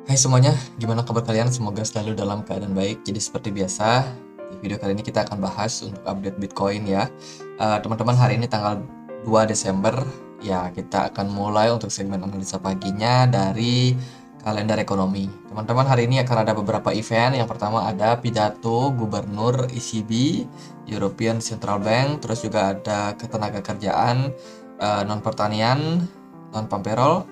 Hai semuanya, gimana kabar kalian? Semoga selalu dalam keadaan baik. Jadi seperti biasa, di video kali ini kita akan bahas untuk update Bitcoin ya. Teman-teman, hari ini tanggal 2 Desember, ya kita akan mulai untuk segmen analisa paginya dari kalender ekonomi. Teman-teman, hari ini akan ada beberapa event. Yang pertama ada pidato Gubernur ECB, European Central Bank, terus juga ada ketenagakerjaan, non-pertanian, non-farm payroll.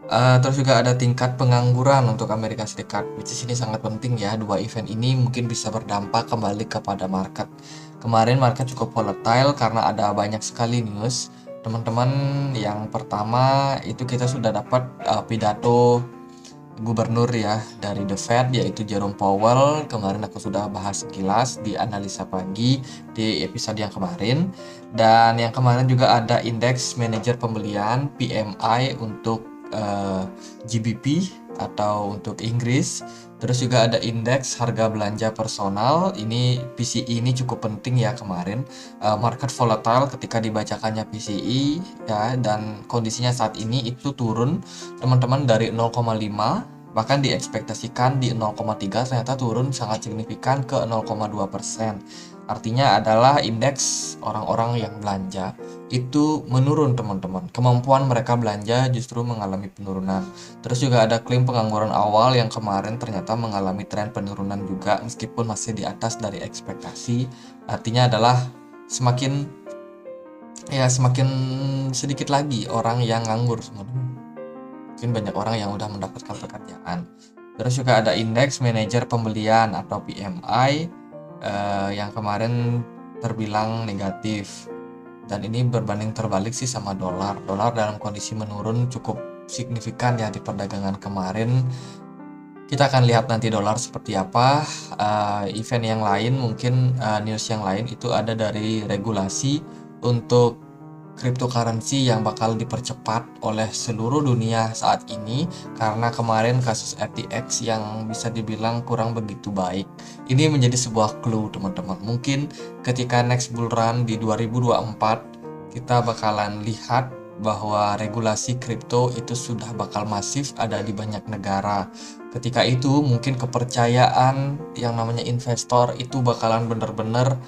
Terus juga ada tingkat pengangguran untuk Amerika Serikat, which is ini sangat penting ya. Dua event ini mungkin bisa berdampak kembali kepada market. Kemarin market cukup volatile karena ada banyak sekali news. Teman-teman, yang pertama itu kita sudah dapat pidato gubernur ya dari The Fed, yaitu Jerome Powell. Kemarin aku sudah bahas sekilas di analisa pagi di episode yang kemarin. Dan yang kemarin juga ada indeks manajer pembelian PMI untuk GBP atau untuk Inggris. Terus juga ada indeks harga belanja personal. Ini PCE ini cukup penting ya kemarin. Market volatile ketika dibacakannya PCE ya, dan kondisinya saat ini itu turun teman-teman dari 0,5, bahkan diekspektasikan di 0,3, ternyata turun sangat signifikan ke 0,2%. Artinya adalah indeks orang-orang yang belanja itu menurun teman-teman. Kemampuan mereka belanja justru mengalami penurunan. Terus juga ada klaim pengangguran awal yang kemarin ternyata mengalami tren penurunan juga meskipun masih di atas dari ekspektasi. Artinya adalah semakin sedikit lagi orang yang nganggur teman-teman. Mungkin banyak orang yang udah mendapatkan pekerjaan. Terus juga ada indeks manajer pembelian atau PMI yang kemarin terbilang negatif, dan ini berbanding terbalik sih sama dolar. Dolar dalam kondisi menurun cukup signifikan ya di perdagangan kemarin. Kita akan lihat nanti dolar seperti apa. Event yang lain mungkin news yang lain itu ada dari regulasi untuk cryptocurrency yang bakal dipercepat oleh seluruh dunia saat ini karena kemarin kasus FTX yang bisa dibilang kurang begitu baik. Ini menjadi sebuah clue teman-teman. Mungkin ketika next bull run di 2024 kita bakalan lihat bahwa regulasi kripto itu sudah bakal masif ada di banyak negara. Ketika itu mungkin kepercayaan yang namanya investor itu bakalan benar-benar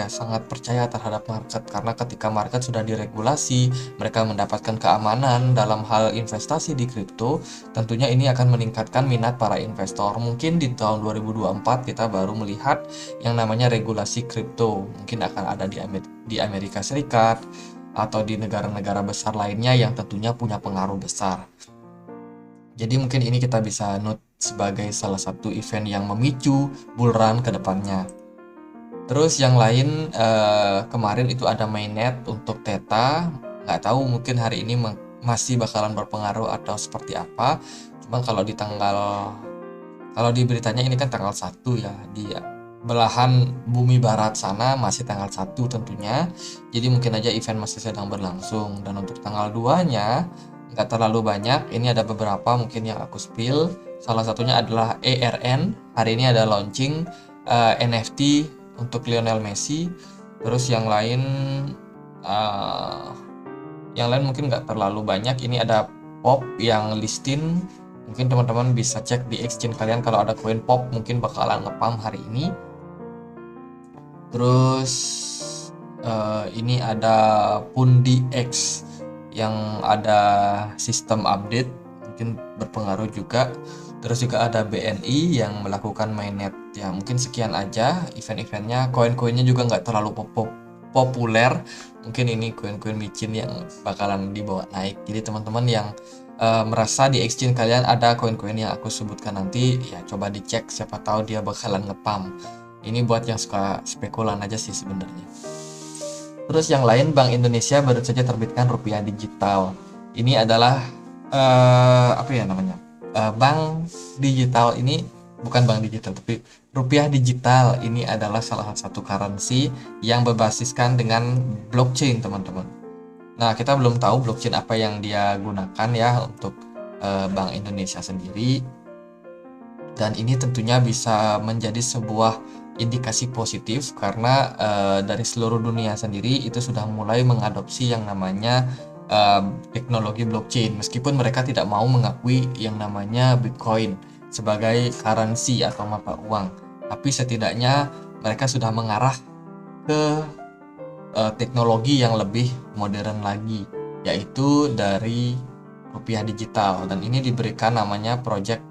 sangat percaya terhadap market, karena ketika market sudah diregulasi, mereka mendapatkan keamanan dalam hal investasi di kripto. Tentunya ini akan meningkatkan minat para investor. Mungkin di tahun 2024 kita baru melihat yang namanya regulasi kripto. Mungkin akan ada di Amerika Serikat atau di negara-negara besar lainnya yang tentunya punya pengaruh besar. Jadi mungkin ini kita bisa note sebagai salah satu event yang memicu bull run ke depannya. Terus yang lain kemarin itu ada mainnet untuk Theta. Nggak tahu mungkin hari ini masih bakalan berpengaruh atau seperti apa. Cuman kalau di beritanya ini kan tanggal 1 ya, di belahan bumi barat sana masih tanggal 1 tentunya. Jadi mungkin aja event masih sedang berlangsung. Dan untuk tanggal 2-nya nggak terlalu banyak. Ini ada beberapa mungkin yang aku spill. Salah satunya adalah ERN. Hari ini ada launching NFT untuk Lionel Messi. Terus yang lain mungkin nggak terlalu banyak. Ini ada POP yang listing. Mungkin teman-teman bisa cek di exchange kalian kalau ada koin POP mungkin bakalan ngepam hari ini. Terus ini ada Pundi X yang ada sistem update, mungkin berpengaruh juga. Terus juga ada BNI yang melakukan mainnet. Ya mungkin sekian aja event-eventnya. Koin-koinnya juga nggak terlalu populer. Mungkin ini koin-koin micin yang bakalan dibawa naik. Jadi teman-teman yang merasa di exchange kalian ada koin-koin yang aku sebutkan nanti, ya coba dicek, siapa tahu dia bakalan ngepam. Ini buat yang suka spekulan aja sih sebenarnya. Terus yang lain, Bank Indonesia baru saja terbitkan rupiah digital. Ini adalah bank digital ini bukan bank digital tapi rupiah digital. Ini adalah salah satu currency yang berbasiskan dengan blockchain teman-teman. Nah, kita belum tahu blockchain apa yang dia gunakan ya untuk Bank Indonesia sendiri. Dan ini tentunya bisa menjadi sebuah indikasi positif karena dari seluruh dunia sendiri itu sudah mulai mengadopsi yang namanya teknologi blockchain, meskipun mereka tidak mau mengakui yang namanya Bitcoin sebagai currency atau mata uang, tapi setidaknya mereka sudah mengarah ke teknologi yang lebih modern lagi, yaitu dari rupiah digital, dan ini diberikan namanya Project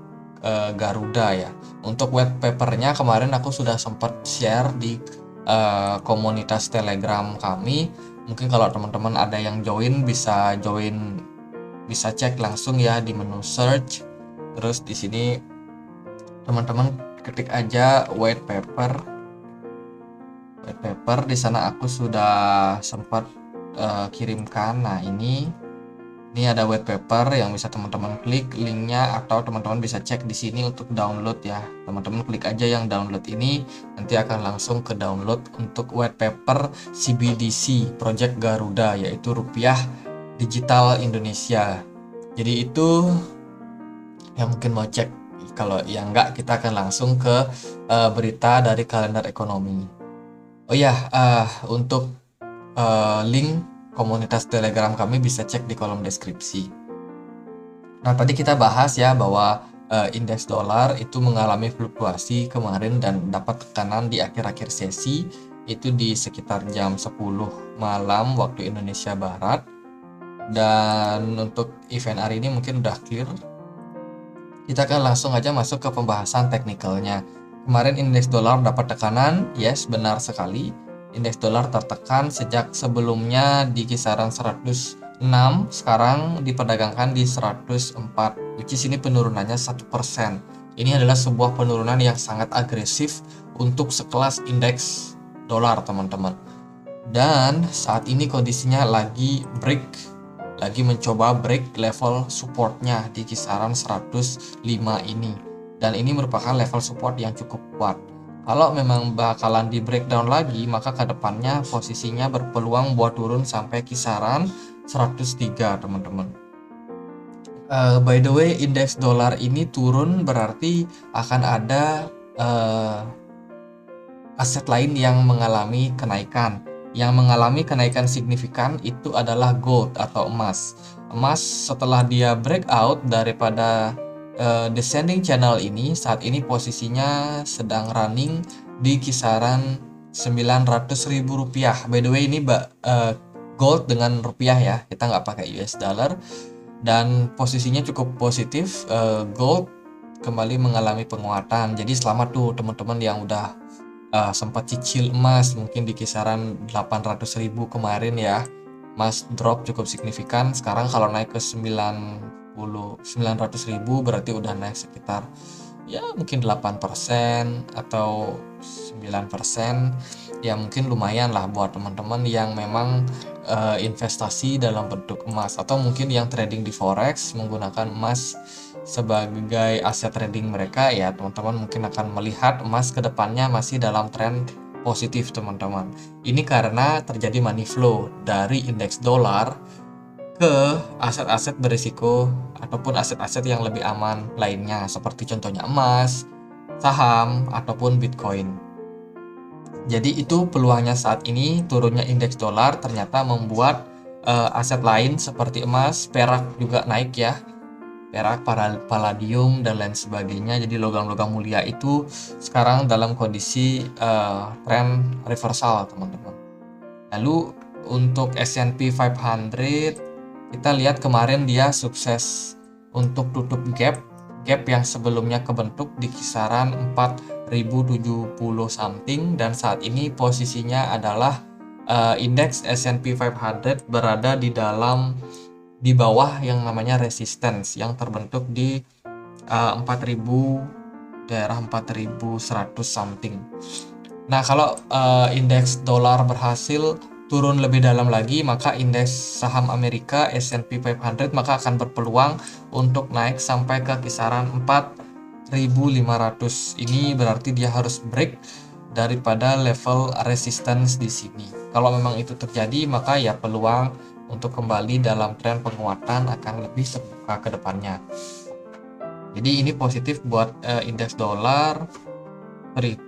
Garuda ya. Untuk white papernya kemarin aku sudah sempat share di komunitas Telegram kami. Mungkin kalau teman-teman ada yang join, bisa cek langsung ya di menu search. Terus di sini teman-teman ketik aja white paper. Di sana aku sudah sempat kirimkan. Nah, ini ada white paper yang bisa teman-teman klik linknya, atau teman-teman bisa cek di sini untuk download ya. Teman-teman klik aja yang download ini, nanti akan langsung ke download untuk white paper CBDC Project Garuda, yaitu rupiah digital Indonesia. Jadi itu yang mungkin mau cek. Kalau yang enggak, kita akan langsung ke berita dari kalender ekonomi. Oh ya, untuk link komunitas Telegram kami bisa cek di kolom deskripsi. Nah, tadi kita bahas ya bahwa indeks dolar itu mengalami fluktuasi kemarin dan dapat tekanan di akhir-akhir sesi itu di sekitar jam 10 malam waktu Indonesia Barat. Dan untuk event hari ini mungkin udah clear. Kita akan langsung aja masuk ke pembahasan teknikalnya. Kemarin indeks dolar dapat tekanan, yes, benar sekali. Indeks dolar tertekan sejak sebelumnya di kisaran 106, sekarang diperdagangkan di 104, which is ini penurunannya 1%. Ini adalah sebuah penurunan yang sangat agresif untuk sekelas indeks dolar, teman-teman. Dan saat ini kondisinya lagi mencoba break level supportnya di kisaran 105 ini. Dan ini merupakan level support yang cukup kuat. Kalau memang bakalan di breakdown lagi, maka kedepannya posisinya berpeluang buat turun sampai kisaran 103, teman-teman. By the way, indeks dolar ini turun berarti akan ada aset lain yang mengalami kenaikan. Yang mengalami kenaikan signifikan itu adalah gold atau emas. Emas setelah dia breakout daripada descending channel ini, saat ini posisinya sedang running di kisaran 900.000 rupiah. By the way, ini gold dengan rupiah ya, kita nggak pakai US dollar, dan posisinya cukup positif. Gold kembali mengalami penguatan, jadi selamat tuh teman-teman yang udah sempat cicil emas mungkin di kisaran 800.000 kemarin ya. Emas drop cukup signifikan, sekarang kalau naik ke 900.000 berarti udah naik sekitar ya mungkin 8% atau 9%. Ya mungkin lumayan lah buat teman-teman yang memang investasi dalam bentuk emas, atau mungkin yang trading di forex menggunakan emas sebagai aset trading mereka ya. Teman-teman mungkin akan melihat emas ke depannya masih dalam tren positif, teman-teman. Ini karena terjadi money flow dari indeks dolar ke aset-aset berisiko ataupun aset-aset yang lebih aman lainnya, seperti contohnya emas, saham, ataupun Bitcoin. Jadi itu peluangnya saat ini. Turunnya indeks dolar ternyata membuat aset lain seperti emas, perak juga naik ya. Perak, palladium, dan lain sebagainya. Jadi logam-logam mulia itu sekarang dalam kondisi tren reversal, teman-teman. Lalu untuk S&P 500, kita lihat kemarin dia sukses untuk tutup gap yang sebelumnya kebentuk di kisaran 4.070 something, dan saat ini posisinya adalah indeks S&P 500 berada di bawah yang namanya resistance yang terbentuk di 4.100 something. Nah, kalau indeks dolar berhasil turun lebih dalam lagi, maka indeks saham Amerika S&P 500 maka akan berpeluang untuk naik sampai ke kisaran 4.500. Ini berarti dia harus break daripada level resistance di sini. Kalau memang itu terjadi, maka ya peluang untuk kembali dalam tren penguatan akan lebih terbuka ke depannya. Jadi ini positif buat indeks dolar.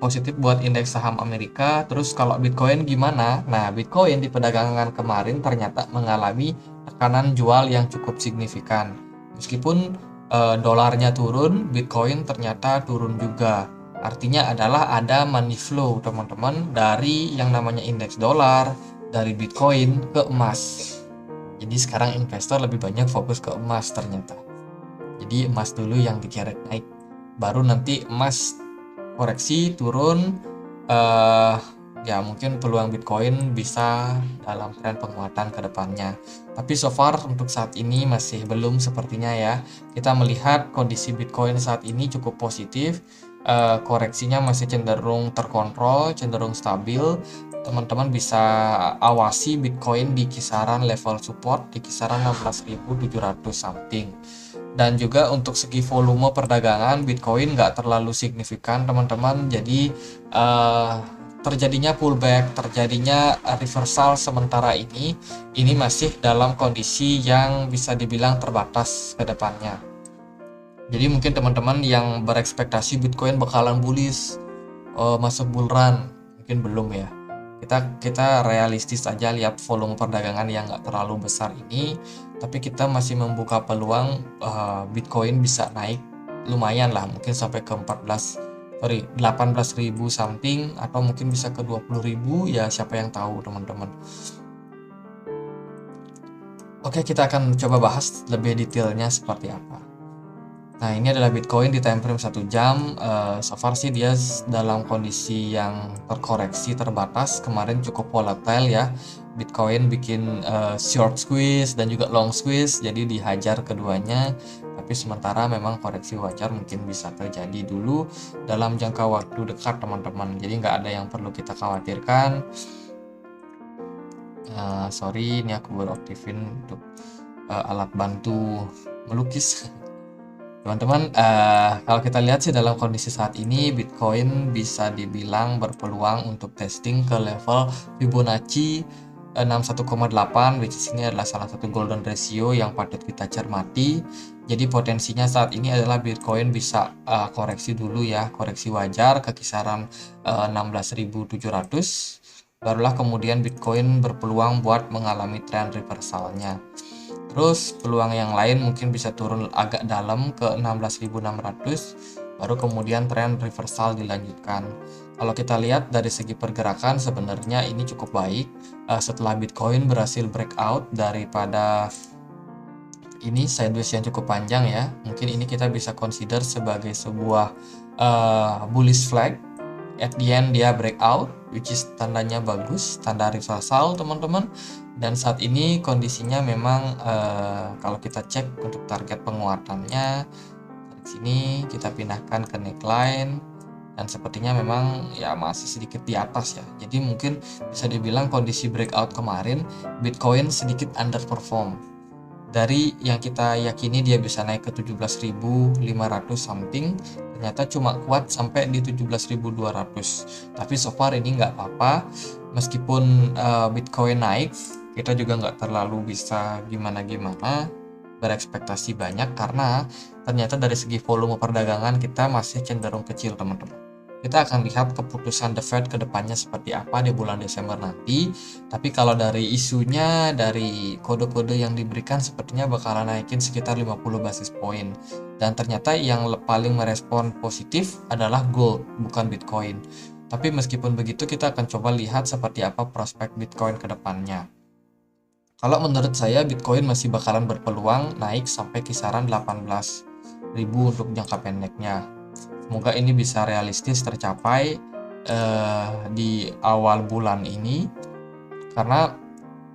positif buat indeks saham Amerika. Terus kalau Bitcoin gimana? Nah, Bitcoin di perdagangan kemarin ternyata mengalami tekanan jual yang cukup signifikan. Meskipun dolarnya turun, Bitcoin ternyata turun juga. Artinya adalah ada money flow teman-teman dari yang namanya indeks dolar, dari Bitcoin ke emas. Jadi sekarang investor lebih banyak fokus ke emas ternyata. Jadi emas dulu yang dikerek naik, baru nanti emas koreksi turun, eh ya mungkin peluang Bitcoin bisa dalam tren penguatan ke depannya. Tapi so far untuk saat ini masih belum sepertinya ya. Kita melihat kondisi Bitcoin saat ini cukup positif, koreksinya masih cenderung terkontrol, cenderung stabil. Teman-teman bisa awasi Bitcoin di kisaran level support di kisaran 16.700 something. Dan juga untuk segi volume perdagangan Bitcoin nggak terlalu signifikan teman-teman, jadi terjadinya pullback, terjadinya reversal sementara ini masih dalam kondisi yang bisa dibilang terbatas ke depannya. Jadi mungkin teman-teman yang berekspektasi Bitcoin bakalan bullish, masuk bull run, mungkin belum ya. Kita realistis aja lihat volume perdagangan yang nggak terlalu besar ini, tapi kita masih membuka peluang Bitcoin bisa naik lumayan lah, mungkin sampai ke 18.000 something, atau mungkin bisa ke 20.000 ya, siapa yang tahu teman-teman. Oke, kita akan coba bahas lebih detailnya seperti apa. Nah, ini adalah Bitcoin di time frame 1 jam. So far sih dia dalam kondisi yang terkoreksi terbatas. Kemarin cukup volatile ya. Bitcoin bikin short squeeze dan juga long squeeze, jadi dihajar keduanya. Tapi sementara memang koreksi wajar mungkin bisa terjadi dulu dalam jangka waktu dekat teman-teman. Jadi nggak ada yang perlu kita khawatirkan. Sorry, ini aku baru aktifin untuk alat bantu melukis. Teman-teman, kalau kita lihat sih dalam kondisi saat ini Bitcoin bisa dibilang berpeluang untuk testing ke level Fibonacci 61,8, which is ini adalah salah satu golden ratio yang patut kita cermati. Jadi potensinya saat ini adalah Bitcoin bisa koreksi dulu ya, koreksi wajar ke kisaran 16.700, barulah kemudian Bitcoin berpeluang buat mengalami tren reversalnya. Terus peluang yang lain mungkin bisa turun agak dalam ke 16.600, baru kemudian tren reversal dilanjutkan. Kalau kita lihat dari segi pergerakan sebenarnya ini cukup baik. Setelah Bitcoin berhasil breakout daripada ini sideways yang cukup panjang ya, mungkin ini kita bisa consider sebagai sebuah bullish flag. At the end dia breakout, which is tandanya bagus, tanda reversal teman-teman. Dan saat ini kondisinya memang kalau kita cek untuk target penguatannya dari sini kita pindahkan ke neckline, dan sepertinya memang ya masih sedikit di atas ya. Jadi mungkin bisa dibilang kondisi breakout kemarin Bitcoin sedikit underperform. Dari yang kita yakini dia bisa naik ke 17.500 something, ternyata cuma kuat sampai di 17.200. Tapi so far ini nggak apa-apa, meskipun Bitcoin naik, kita juga nggak terlalu bisa gimana-gimana berekspektasi banyak, karena ternyata dari segi volume perdagangan kita masih cenderung kecil teman-teman. Kita akan lihat keputusan The Fed ke depannya seperti apa di bulan Desember nanti. Tapi kalau dari isunya, dari kode-kode yang diberikan sepertinya bakalan naikin sekitar 50 basis point. Dan ternyata yang paling merespon positif adalah gold, bukan Bitcoin. Tapi meskipun begitu kita akan coba lihat seperti apa prospek Bitcoin ke depannya. Kalau menurut saya Bitcoin masih bakalan berpeluang naik sampai kisaran 18.000 untuk jangka pendeknya. Semoga ini bisa realistis tercapai di awal bulan ini, karena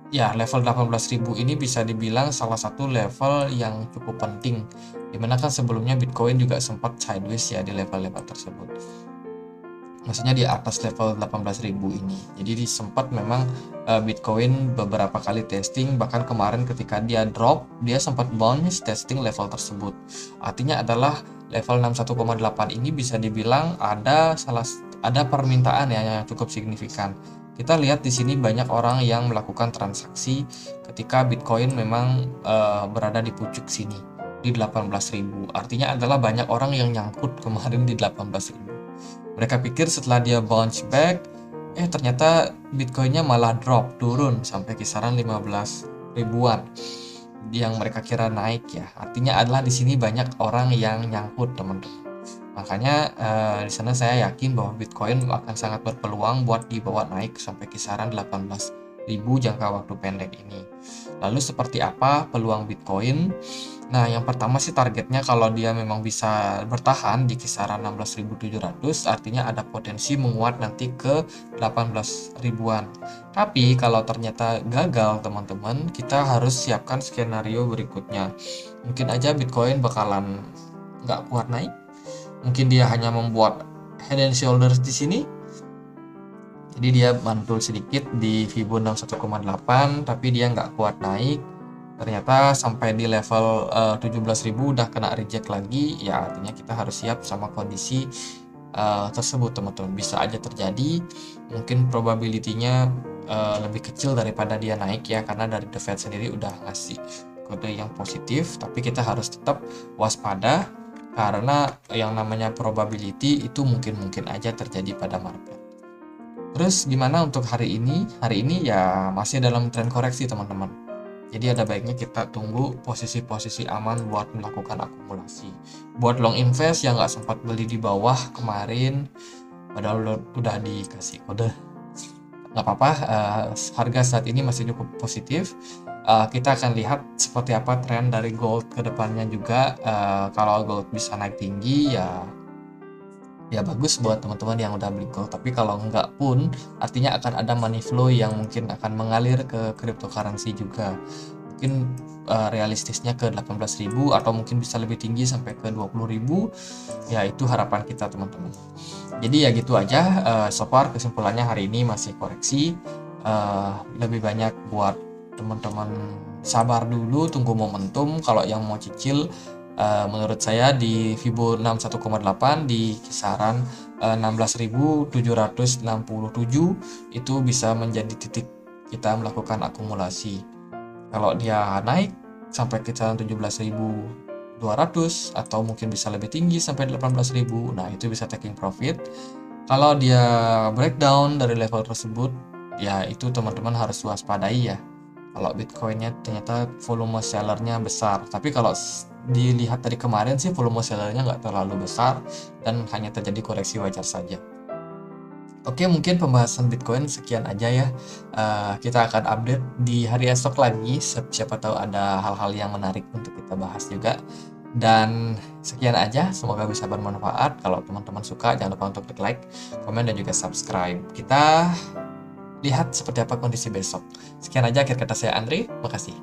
ya level 18.000 ini bisa dibilang salah satu level yang cukup penting, dimana kan sebelumnya Bitcoin juga sempat sideways ya di level-level tersebut, maksudnya di atas level 18.000 ini. Jadi sempat memang Bitcoin beberapa kali testing, bahkan kemarin ketika dia drop dia sempat bounce testing level tersebut. Artinya adalah level 61,8 ini bisa dibilang ada permintaan ya yang cukup signifikan. Kita lihat di sini banyak orang yang melakukan transaksi ketika Bitcoin memang berada di pucuk sini di 18.000. Artinya adalah banyak orang yang nyangkut kemarin di 18.000. Mereka pikir setelah dia bounce back, ternyata Bitcoinnya malah drop, turun sampai kisaran 15 ribuan yang mereka kira naik ya. Artinya adalah di sini banyak orang yang nyangkut, teman-teman. Makanya di sana saya yakin bahwa Bitcoin akan sangat berpeluang buat dibawa naik sampai kisaran 18.000 jangka waktu pendek ini. Lalu seperti apa peluang Bitcoin? Nah, yang pertama sih targetnya kalau dia memang bisa bertahan di kisaran 16.700, artinya ada potensi menguat nanti ke 18 ribuan. Tapi kalau ternyata gagal, teman-teman, kita harus siapkan skenario berikutnya. Mungkin aja Bitcoin bakalan nggak kuat naik. Mungkin dia hanya membuat head and shoulders di sini. Jadi dia mantul sedikit di Fibonacci 1,8, tapi dia nggak kuat naik. Ternyata sampai di level 17.000 udah kena reject lagi, ya artinya kita harus siap sama kondisi tersebut, teman-teman. Bisa aja terjadi, mungkin probability-nya lebih kecil daripada dia naik ya, karena dari The Fed sendiri udah ngasih kode yang positif, tapi kita harus tetap waspada karena yang namanya probability itu mungkin aja terjadi pada market. Terus gimana untuk hari ini? Hari ini ya masih dalam tren koreksi, teman-teman. Jadi ada baiknya kita tunggu posisi-posisi aman buat melakukan akumulasi. Buat long invest yang nggak sempat beli di bawah kemarin, padahal udah dikasih kode, nggak apa-apa. Harga saat ini masih cukup positif. Kita akan lihat seperti apa tren dari gold ke depannya juga. Kalau gold bisa naik tinggi ya bagus buat teman-teman yang udah beli gold. Tapi kalau enggak pun, artinya akan ada money flow yang mungkin akan mengalir ke cryptocurrency juga. Mungkin realistisnya ke 18.000 atau mungkin bisa lebih tinggi sampai ke 20.000. Ya itu harapan kita, teman-teman. Jadi ya gitu aja. So far kesimpulannya hari ini masih koreksi. Lebih banyak buat teman-teman sabar dulu, tunggu momentum. Kalau yang mau cicil, menurut saya di Fibonacci 1,8 di kisaran 16.767 itu bisa menjadi titik kita melakukan akumulasi. Kalau dia naik sampai kisaran 17.200 atau mungkin bisa lebih tinggi sampai 18.000, nah itu bisa taking profit. Kalau dia breakdown dari level tersebut, ya itu teman-teman harus waspadai ya. Kalau Bitcoinnya ternyata volume sellernya besar, tapi kalau dilihat dari kemarin sih volume sellernya nggak terlalu besar dan hanya terjadi koreksi wajar saja. Oke, mungkin pembahasan Bitcoin sekian aja ya. Kita akan update di hari esok lagi, siapa tahu ada hal-hal yang menarik untuk kita bahas juga. Dan sekian aja, semoga bisa bermanfaat. Kalau teman-teman suka, jangan lupa untuk klik like, komen, dan juga subscribe. Kita lihat seperti apa kondisi besok. Sekian aja akhir kata saya, Andri. Makasih.